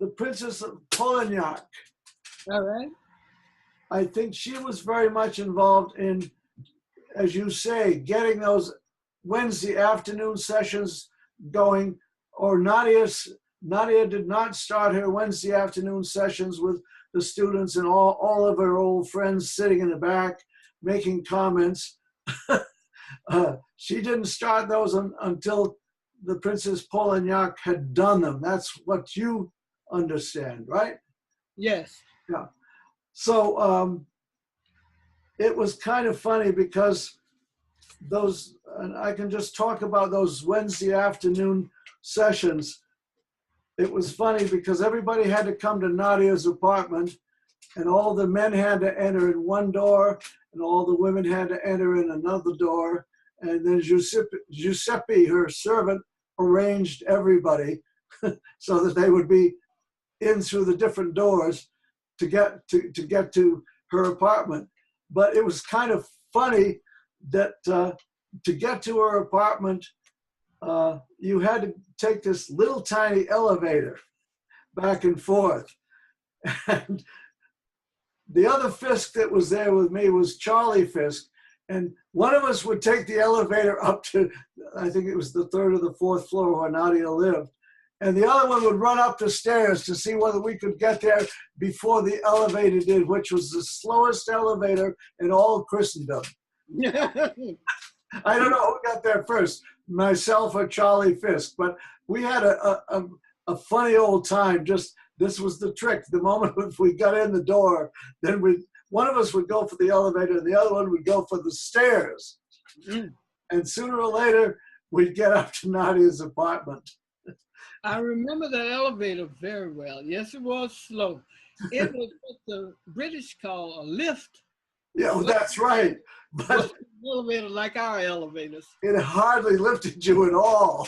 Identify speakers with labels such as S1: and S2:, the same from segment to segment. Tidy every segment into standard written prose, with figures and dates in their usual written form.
S1: the Princess of Polignac.
S2: All right.
S1: I think she was very much involved in, as you say, getting those Wednesday afternoon sessions going, or Nadia did not start her Wednesday afternoon sessions with the students and all of her old friends sitting in the back making comments. She didn't start those until the Princess Polignac had done them. That's what you understand, right?
S2: Yes.
S1: Yeah. So it was kind of funny because those, and I can just talk about those Wednesday afternoon sessions. It was funny because everybody had to come to Nadia's apartment, and all the men had to enter in one door, and all the women had to enter in another door. And then Giuseppe, her servant, arranged everybody so that they would be in through the different doors to get to her apartment. But it was kind of funny that to get to her apartment, you had to take this little tiny elevator back and forth. And the other Fiske that was there with me was Charlie Fiske. And one of us would take the elevator up to, I think it was the 3rd or the 4th floor where Nadia lived. And the other one would run up the stairs to see whether we could get there before the elevator did, which was the slowest elevator in all Christendom. I don't know who got there first, myself or Charlie Fiske, but we had a funny old time. Just, this was the trick. The moment if we got in the door, then one of us would go for the elevator and the other one would go for the stairs. And sooner or later, we'd get up to Nadia's apartment.
S2: I remember that elevator very well. Yes, it was slow. It was what the British call a lift.
S1: Yeah, well, that's right. But
S2: elevator like our elevators.
S1: It hardly lifted you at all.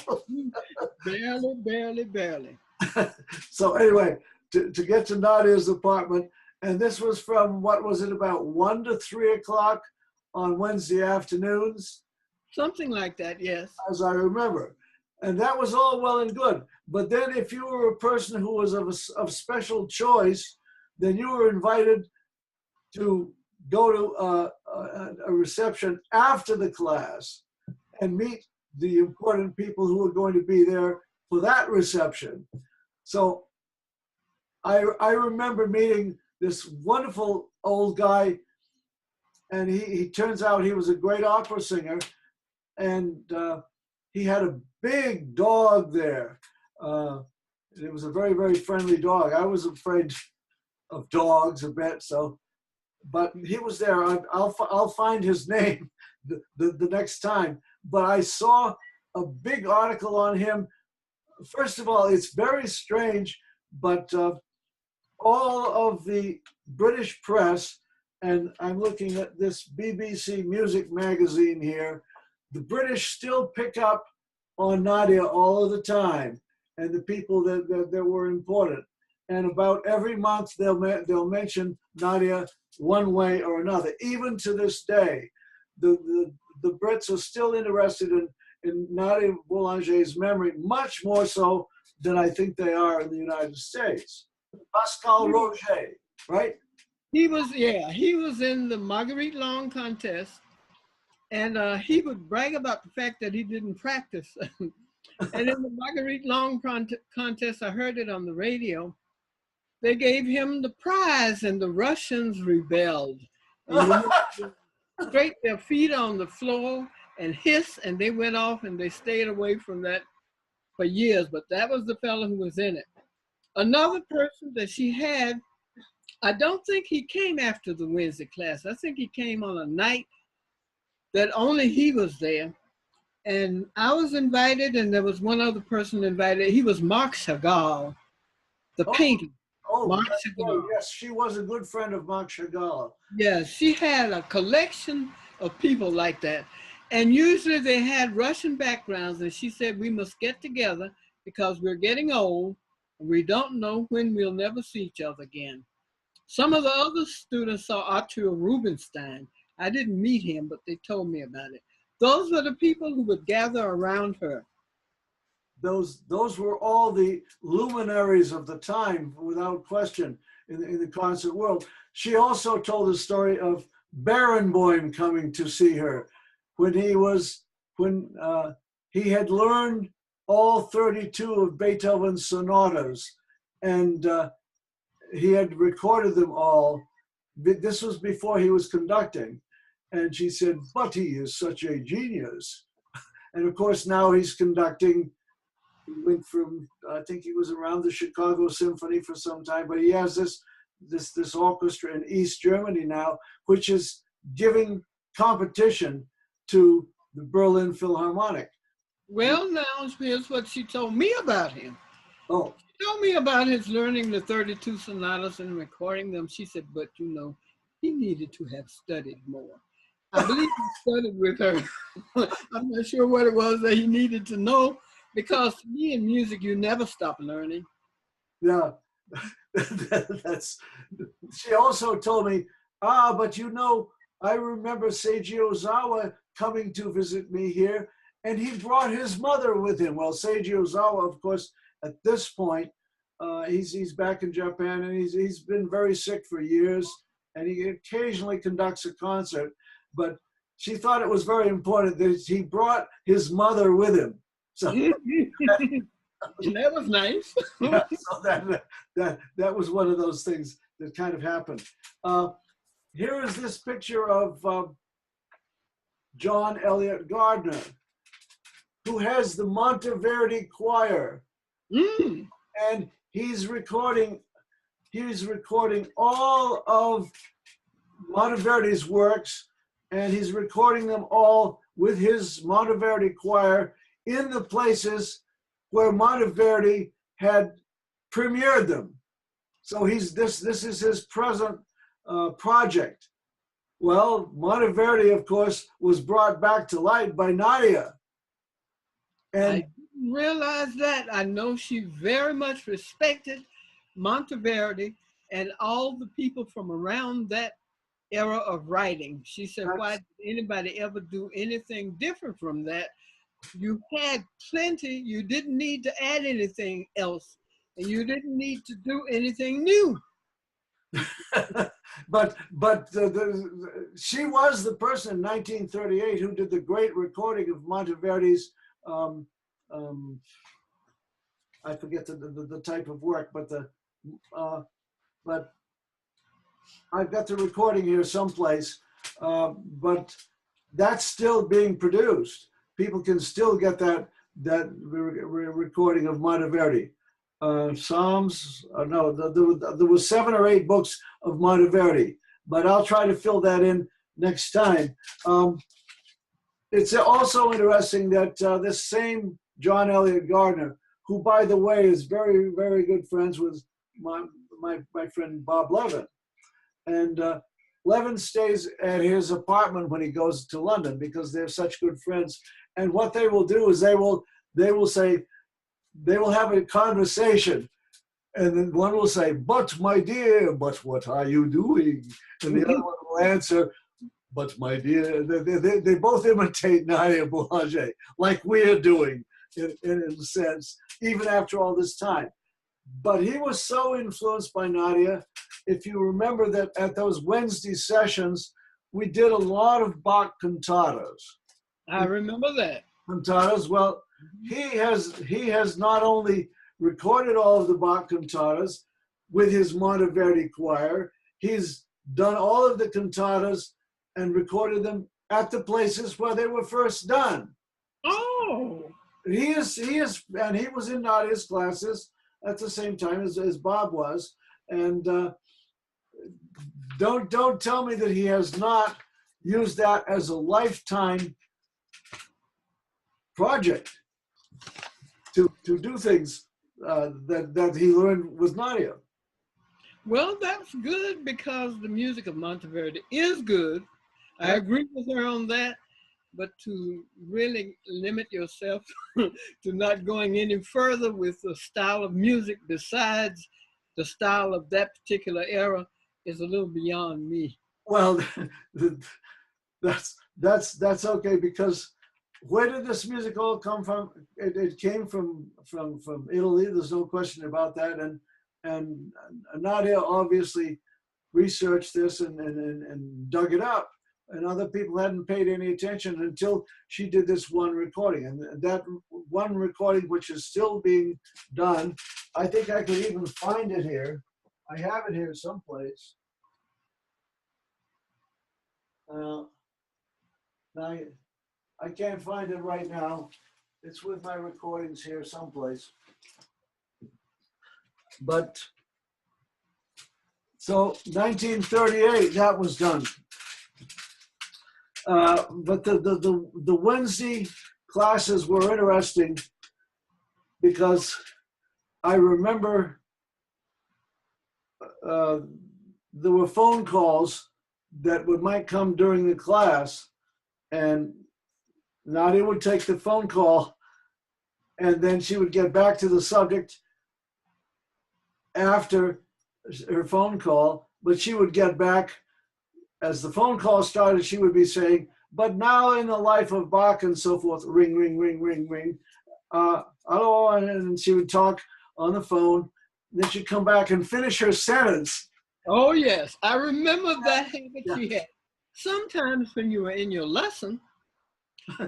S2: Barely, barely, barely.
S1: So anyway, to get to Nadia's apartment, and this was from, what was it, about 1 to 3 o'clock on Wednesday afternoons?
S2: Something like that, yes.
S1: As I remember. And that was all well and good. But then if you were a person who was of special choice, then you were invited to go to a reception after the class and meet the important people who were going to be there for that reception. So I remember meeting this wonderful old guy, and he turns out he was a great opera singer, and he had a big dog there. It was a very, very friendly dog. I was afraid of dogs a bit, so, but he was there. I'll find his name the next time. But I saw a big article on him. First of all, it's very strange, but all of the British press, and I'm looking at this BBC Music magazine here, the British still pick up on Nadia all of the time, and the people that were important. And about every month they'll mention Nadia one way or another. Even to this day, the Brits are still interested in Nadia Boulanger's memory, much more so than I think they are in the United States. Pascal Roger, right?
S2: He was in the Marguerite Long contest, and he would brag about the fact that he didn't practice. And in the Marguerite Long contest, I heard it on the radio, they gave him the prize and the Russians rebelled. And they scraped their feet on the floor and hiss, and they went off and they stayed away from that for years. But that was the fellow who was in it. Another person that she had, I don't think he came after the Wednesday class. I think he came on a night that only he was there. And I was invited, and there was one other person invited. He was Marc Chagall, the painter.
S1: Oh,
S2: Marc Chagall.
S1: Yes, she was a good friend of Marc Chagall.
S2: Yes, she had a collection of people like that. And usually they had Russian backgrounds, and she said, we must get together because we're getting old, and we don't know when we'll never see each other again. Some of the other students saw Arthur Rubinstein. I didn't meet him, but they told me about it. Those were the people who would gather around her.
S1: those were all the luminaries of the time, without question, in the concert world. She also told the story of Barenboim coming to see her when he had learned all 32 of Beethoven's sonatas, and he had recorded them all. This was before he was conducting. And she said, but he is such a genius. And of course, now he's conducting. He went from, I think he was around the Chicago Symphony for some time, but he has this orchestra in East Germany now, which is giving competition to the Berlin Philharmonic.
S2: Well, now here's what she told me about him.
S1: Oh.
S2: She told me about his learning the 32 sonatas and recording them. She said, but you know, he needed to have studied more. I believe he studied with her. I'm not sure what it was that he needed to know, because to me in music, you never stop learning.
S1: Yeah, she also told me, but you know, I remember Seiji Ozawa coming to visit me here, and he brought his mother with him. Well, Seiji Ozawa, of course, at this point, he's back in Japan, and he's been very sick for years, and he occasionally conducts a concert. But she thought it was very important that he brought his mother with him. So
S2: that was nice.
S1: Yeah, so that was one of those things that kind of happened. Here is this picture of John Elliott Gardner, who has the Monteverdi Choir, and he's recording all of Monteverdi's works, and he's recording them all with his Monteverdi Choir in the places where Monteverdi had premiered them. So this is his present project. Well, Monteverdi, of course, was brought back to light by Nadia. And
S2: I didn't realize that. I know she very much respected Monteverdi and all the people from around that era of writing. She said, why did anybody ever do anything different from that? You had plenty. You didn't need to add anything else, and you didn't need to do anything new.
S1: but she was the person in 1938 who did the great recording of Monteverdi's I forget the type of work, but I've got the recording here someplace, but that's still being produced. People can still get that recording of Monteverdi. Psalms, no, there was 7 or 8 books of Monteverdi, but I'll try to fill that in next time. It's also interesting that this same John Elliott Gardner, who, by the way, is very, very good friends with my friend Bob Levin. And Levin stays at his apartment when he goes to London because they're such good friends. And what they will do is they will have a conversation, and then one will say, "But my dear, but what are you doing?" And the other one will answer, "But my dear." They both imitate Nadia Boulanger, like we're doing in a sense, even after all this time. But he was so influenced by Nadia. If you remember that at those Wednesday sessions, we did a lot of Bach cantatas.
S2: I remember that.
S1: Cantatas. Well, he has not only recorded all of the Bach cantatas with his Monteverdi choir, he's done all of the cantatas and recorded them at the places where they were first done.
S2: Oh.
S1: He is, and he was in Nadia's classes at the same time as Bob was. And don't tell me that he has not used that as a lifetime project to do things that he learned with Nadia.
S2: Well, that's good because the music of Monteverdi is good. I agree with her on that, but to really limit yourself to not going any further with a style of music besides the style of that particular era is a little beyond me.
S1: Well, that's okay, because where did this music all come from? It came from Italy. There's no question about that. And Nadia obviously researched this and dug it up. And other people hadn't paid any attention until she did this one recording. And that one recording, which is still being done, I think I could even find it here. I have it here someplace. Now, I can't find it right now. It's with my recordings here someplace. But so 1938, that was done. But the Wednesday classes were interesting because I remember there were phone calls that might come during the class, and Nadia would take the phone call, and then she would get back to the subject after her phone call, but she would get back, as the phone call started, she would be saying, but now in the life of Bach and so forth, ring, ring, ring, ring, ring. Hello, and she would talk on the phone. Then she'd come back and finish her sentence.
S2: Oh, yes. I remember that habit she had. Sometimes when you were in your lesson,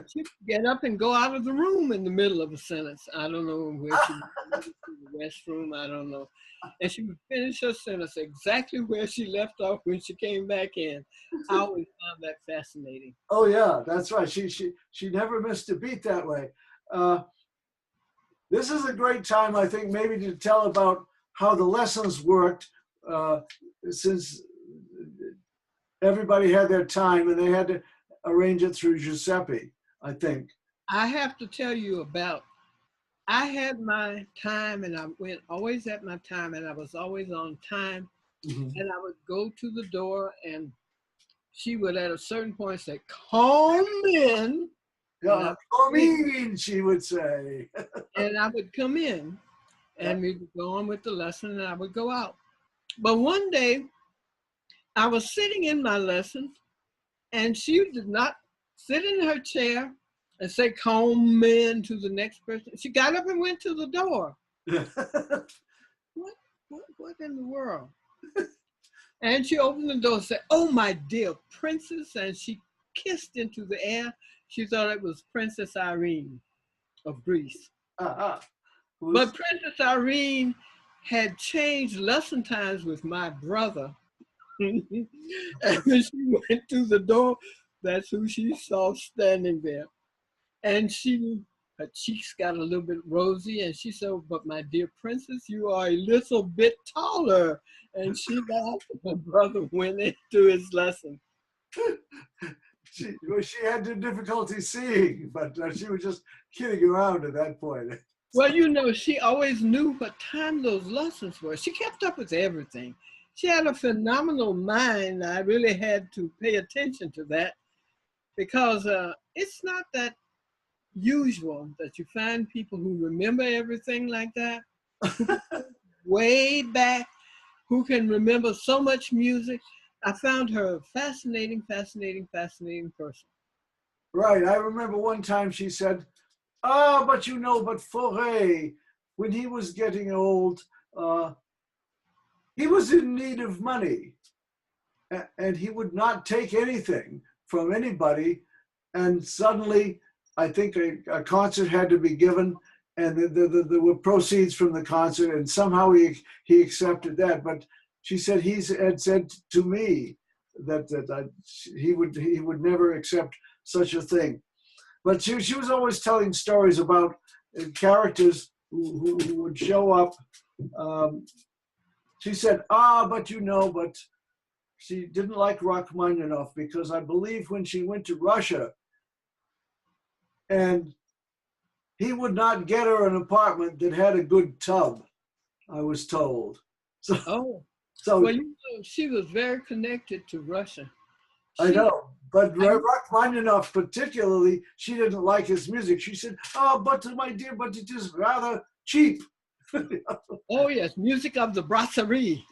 S2: she'd get up and go out of the room in the middle of a sentence. I don't know where she went to the restroom. I don't know. And she would finish her sentence exactly where she left off when she came back in. I always found that fascinating.
S1: Oh, yeah, that's right. She never missed a beat that way. This is a great time, I think, maybe to tell about how the lessons worked, since everybody had their time and they had to arrange it through Giuseppe, I think.
S2: I have to tell you about, I had my time and I went always at my time and I was always on time. Mm-hmm. And I would go to the door and she would at a certain point say, come in.
S1: Yeah, come in, she would say.
S2: And I would come in and we would go on with the lesson and I would go out. But one day I was sitting in my lesson and she did not sit in her chair and say, come in to the next person. She got up and went to the door. What in the world? And she opened the door and said, oh, my dear princess. And she kissed into the air. She thought it was Princess Irene of Greece. But Princess Irene had changed lesson times with my brother. And when she went to the door, that's who she saw standing there. And her cheeks got a little bit rosy, and she said, but my dear princess, you are a little bit taller. And she laughed, and my brother went into his lesson.
S1: She had the difficulty seeing, but she was just kidding around at that point.
S2: Well, you know, she always knew what time those lessons were. She kept up with everything. She had a phenomenal mind. I really had to pay attention to that because it's not that usual that you find people who remember everything like that, way back, who can remember so much music. I found her a fascinating, fascinating, fascinating person.
S1: Right. I remember one time she said, but you know, but Fauré, when he was getting old, he was in need of money and he would not take anything from anybody. And suddenly, I think a concert had to be given and there were proceeds from the concert and somehow he accepted that. But she said he had said to me that he would never accept such a thing. But she was always telling stories about characters who would show up. She said, but you know, but she didn't like Rachmaninoff because I believe when she went to Russia and he would not get her an apartment that had a good tub, I was told. So
S2: well, you know, she was very connected to Russia.
S1: I know, but Rachmaninoff particularly, she didn't like his music. She said, but my dear, but it is rather cheap.
S2: Oh, yes, music of the brasserie.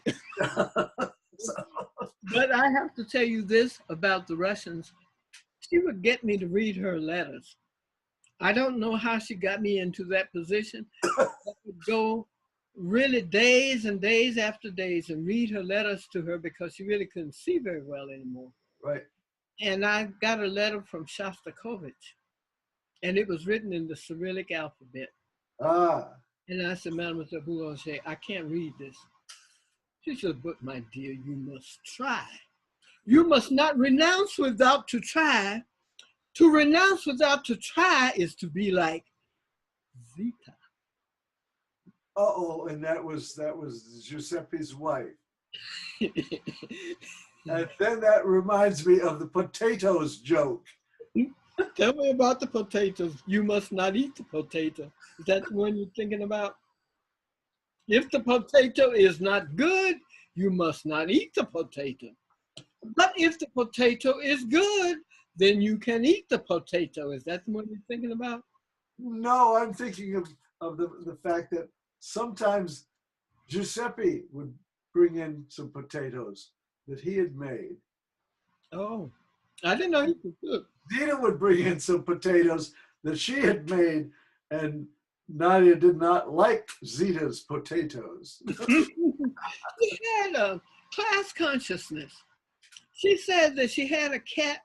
S2: But I have to tell you this about the Russians. She would get me to read her letters. I don't know how she got me into that position. I would go really days and days after days and read her letters to her because she really couldn't see very well anymore.
S1: Right.
S2: And I got a letter from Shostakovich, and it was written in the Cyrillic alphabet.
S1: Ah.
S2: And I said, Mademoiselle Boulanger, I can't read this. She said, but my dear, you must try. You must not renounce without to try. To renounce without to try is to be like Zita.
S1: Uh-oh, and that was Giuseppe's wife. And then that reminds me of the potatoes joke.
S2: Tell me about the potatoes. You must not eat the potato. Is that the one you're thinking about? If the potato is not good, you must not eat the potato. But if the potato is good, then you can eat the potato. Is that the one you're thinking about?
S1: No, I'm thinking of the fact that sometimes Giuseppe would bring in some potatoes that he had made.
S2: Oh, I didn't know he could cook.
S1: Zita would bring in some potatoes that she had made, and Nadia did not like Zita's potatoes.
S2: She had a class consciousness. She said that she had a cat,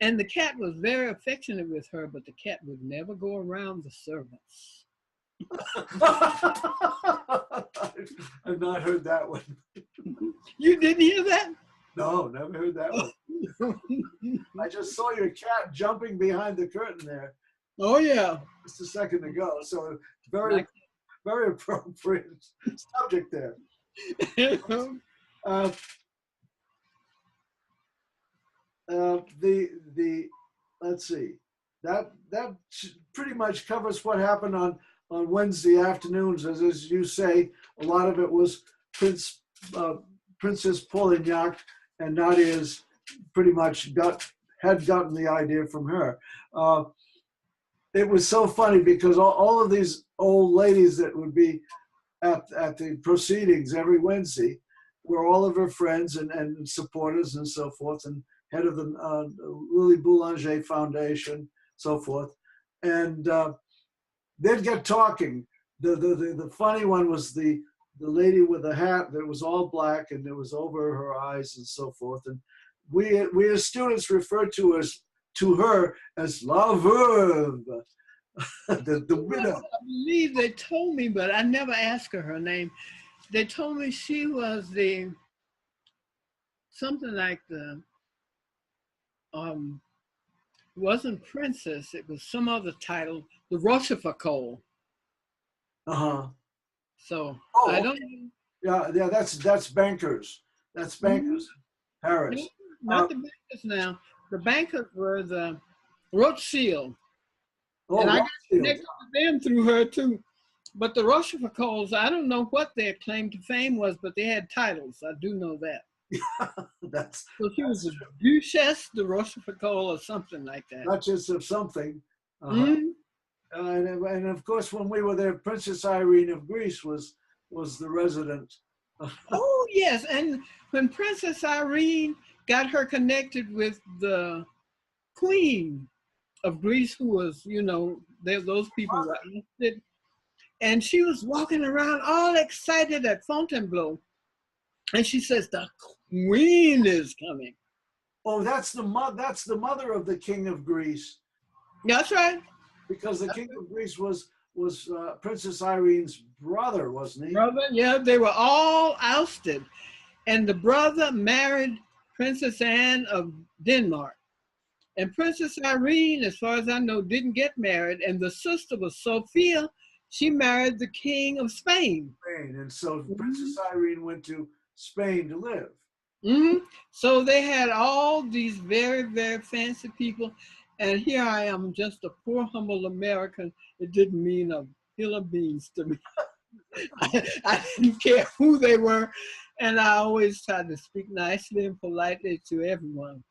S2: and the cat was very affectionate with her, but the cat would never go around the servants.
S1: I've not heard that one.
S2: You didn't hear that?
S1: No, never heard that one. I just saw your cat jumping behind the curtain there
S2: Oh, yeah.
S1: just a second ago. So very, very appropriate subject there. Let's see, that pretty much covers what happened on Wednesday afternoons. As you say, a lot of it was Princess Polignac, and Nadia's pretty much had gotten the idea from her. It was so funny because all of these old ladies that would be at the proceedings every Wednesday were all of her friends and supporters and so forth, and head of the Lily Boulanger Foundation, so forth. And they'd get talking. The funny one was the lady with the hat that was all black and it was over her eyes and so forth. And we as students referred to her as La Veuve, the widow.
S2: I believe they told me, but I never asked her name. They told me she was something like wasn't princess, it was some other title, the Rochefoucauld.
S1: Uh-huh.
S2: So
S1: Oh,
S2: I don't know.
S1: Yeah, that's bankers. That's bankers in Paris.
S2: No, not the bankers now. The bankers were the Rothschild.
S1: Oh,
S2: and I got
S1: Rothschild.
S2: connected to them through her too. But the Rochefocaulds, I don't know what their claim to fame was, but they had titles. I do know that. So she was a Duchesse de Rochefoucauld or something like that.
S1: Duchess of something.
S2: Mm-hmm.
S1: And of course, when we were there, Princess Irene of Greece was the resident.
S2: Oh, yes. And when Princess Irene got her connected with the Queen of Greece, who was, those people were ousted, and she was walking around all excited at Fontainebleau. And she says, the Queen is coming.
S1: Oh, that's the mother of the King of Greece.
S2: That's right.
S1: Because the King of Greece was Princess Irene's brother, wasn't he?
S2: Brother, yeah, they were all ousted. And the brother married Princess Anne of Denmark. And Princess Irene, as far as I know, didn't get married. And the sister was Sophia. She married the King of Spain.
S1: And so Princess Irene went to Spain to live.
S2: Mm-hmm. So they had all these very, very fancy people. And here I am, just a poor, humble American. It didn't mean a hill of beans to me. I didn't care who they were. And I always tried to speak nicely and politely to everyone.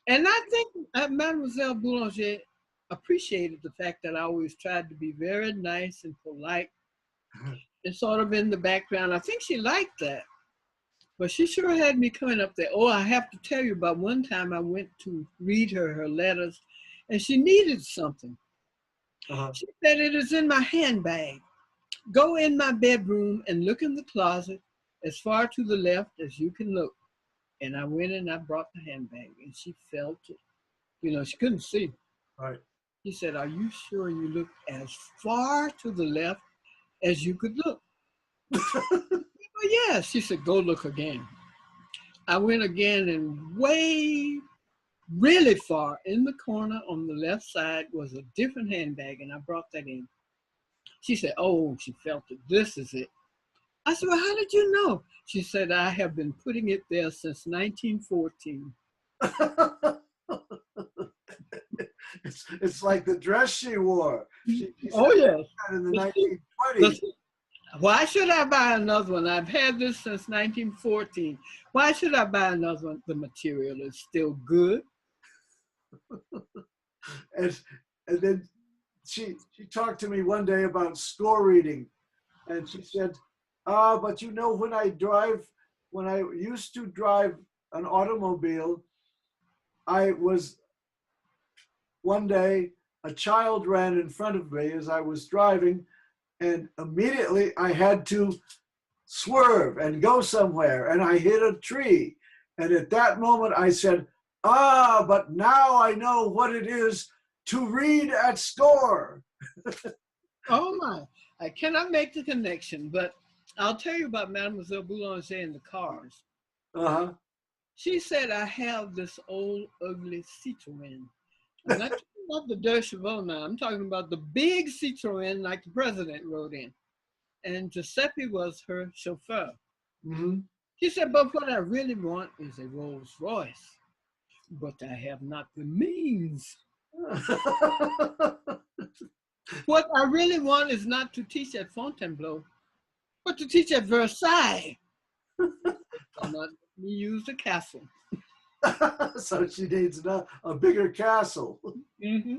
S2: And I think Mademoiselle Boulanger appreciated the fact that I always tried to be very nice and polite and sort of in the background. I think she liked that. But she sure had me coming up there. Oh, I have to tell you about one time I went to read her letters, and she needed something.
S1: Uh-huh.
S2: She said, it is in my handbag. Go in my bedroom and look in the closet as far to the left as you can look. And I went and I brought the handbag and she felt it. You know, she couldn't see.
S1: Right.
S2: She said, are you sure you look as far to the left as you could look? Well, yes. She said, go look again. I went again and way, really far in the corner on the left side was a different handbag and I brought that in. She said, oh, she felt it. This is it. I said, well, how did you know? She said, I have been putting it there since 1914.
S1: It's like the dress she wore. She
S2: Oh,
S1: said
S2: yes.
S1: that in the 1920s.
S2: Why should I buy another one? I've had this since 1914. Why should I buy another one? The material is still good.
S1: And then she talked to me one day about score reading, and she said, but you know, when I used to drive an automobile, one day a child ran in front of me as I was driving, and immediately I had to swerve and go somewhere, and I hit a tree. And at that moment I said, but now I know what it is to read at score.
S2: Oh my, I cannot make the connection, but I'll tell you about Mademoiselle Boulanger and the cars.
S1: Uh-huh.
S2: She said, I have this old ugly Citroen. I'm not talking about the deux chevaux now. I'm talking about the big Citroen like the president rode in. And Giuseppe was her chauffeur.
S1: Mm-hmm.
S2: She said, but what I really want is a Rolls Royce. But I have not the means. What I really want is not to teach at Fontainebleau, but to teach at Versailles. I'm not let me use the castle.
S1: So she needs a bigger castle.
S2: Mm-hmm.